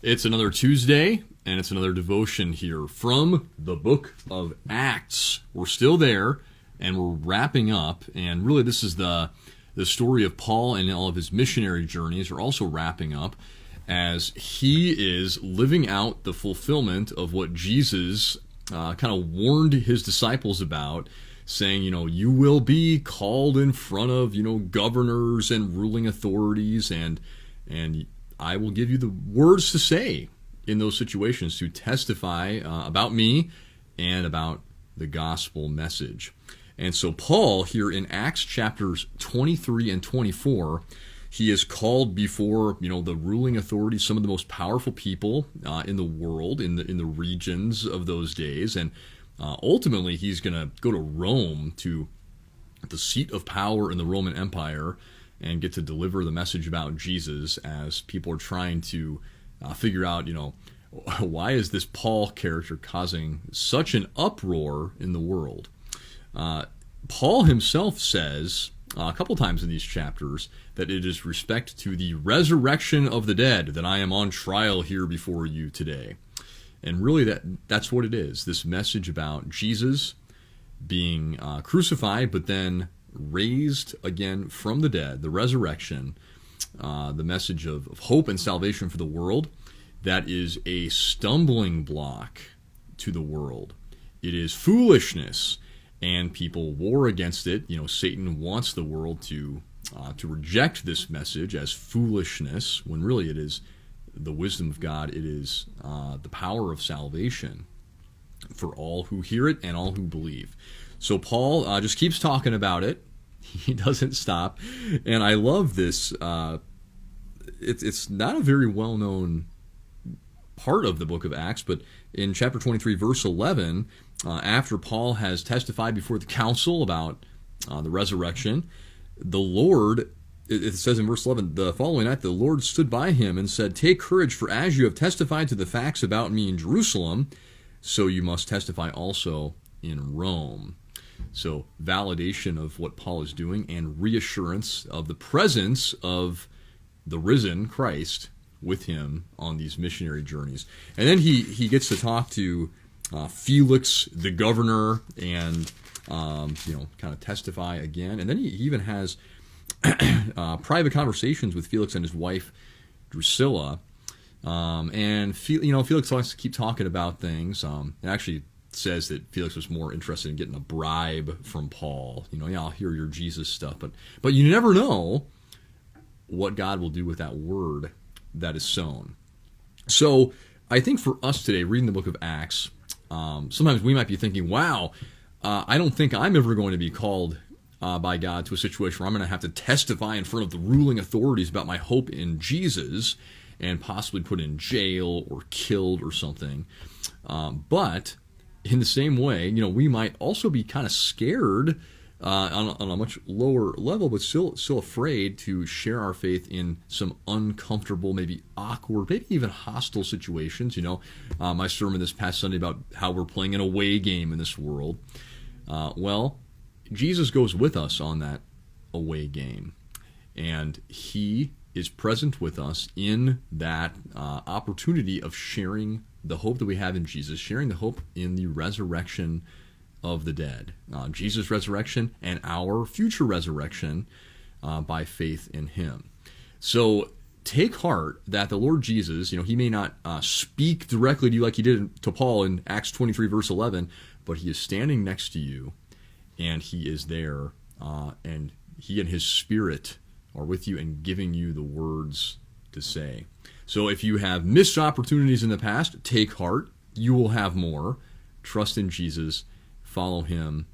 It's another Tuesday, and it's another devotion here from the book of Acts. We're still there, and we're wrapping up, and really this is the story of Paul and all of his missionary journeys are also wrapping up as he is living out the fulfillment of what Jesus kind of warned his disciples about, saying, you will be called in front of, governors and ruling authorities, and I will give you the words to say in those situations to testify about me and about the gospel message. And so Paul, here in Acts chapters 23 and 24, he is called before, the ruling authorities, some of the most powerful people in the world, in the regions of those days. And ultimately, he's going to go to Rome, to the seat of power in the Roman Empire, and get to deliver the message about Jesus as people are trying to figure out, why is this Paul character causing such an uproar in the world? Paul himself says a couple times in these chapters that it is respect to the resurrection of the dead that I am on trial here before you today. And really that's what it is, this message about Jesus being crucified but then raised again from the dead, the resurrection, the message of hope and salvation for the world. That is a stumbling block to the world. It is foolishness, and people war against it. Satan wants the world to reject this message as foolishness, when really it is the wisdom of God. It is the power of salvation for all who hear it and all who believe. So Paul just keeps talking about it. He doesn't stop. And I love this. It's not a very well-known part of the book of Acts, but in chapter 23, verse 11, after Paul has testified before the council about the resurrection, the Lord, it says in verse 11, the following night the Lord stood by him and said, "Take courage, for as you have testified to the facts about me in Jerusalem, so you must testify also in Rome." So validation of what Paul is doing and reassurance of the presence of the risen Christ with him on these missionary journeys. And then he gets to talk to Felix, the governor, and kind of testify again. And then he even has private conversations with Felix and his wife Drusilla. And Felix likes to keep talking about things. And actually says that Felix was more interested in getting a bribe from Paul. I'll hear your Jesus stuff, but you never know what God will do with that word that is sown. So I think for us today, reading the book of Acts, sometimes we might be thinking, wow, I don't think I'm ever going to be called by God to a situation where I'm going to have to testify in front of the ruling authorities about my hope in Jesus and possibly put in jail or killed or something. But in the same way, we might also be kind of scared on a much lower level, but still afraid to share our faith in some uncomfortable, maybe awkward, maybe even hostile situations. My sermon this past Sunday about how we're playing an away game in this world. Well, Jesus goes with us on that away game, and he is present with us in that opportunity of sharing the hope that we have in Jesus, sharing the hope in the resurrection of the dead, Jesus' resurrection and our future resurrection by faith in him. So take heart that the Lord Jesus, he may not speak directly to you like he did to Paul in Acts 23, verse 11, but he is standing next to you, and he is there, and he and his Spirit are with you and giving you the words to say. So if you have missed opportunities in the past, take heart. You will have more. Trust in Jesus. Follow him.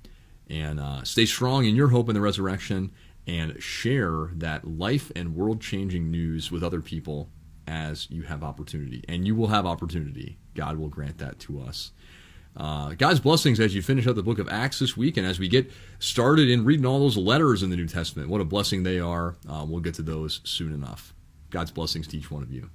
And stay strong in your hope in the resurrection. And share that life and world-changing news with other people as you have opportunity. And you will have opportunity. God will grant that to us. God's blessings as you finish up the book of Acts this week, and as we get started in reading all those letters in the New Testament. What a blessing they are. We'll get to those soon enough. God's blessings to each one of you.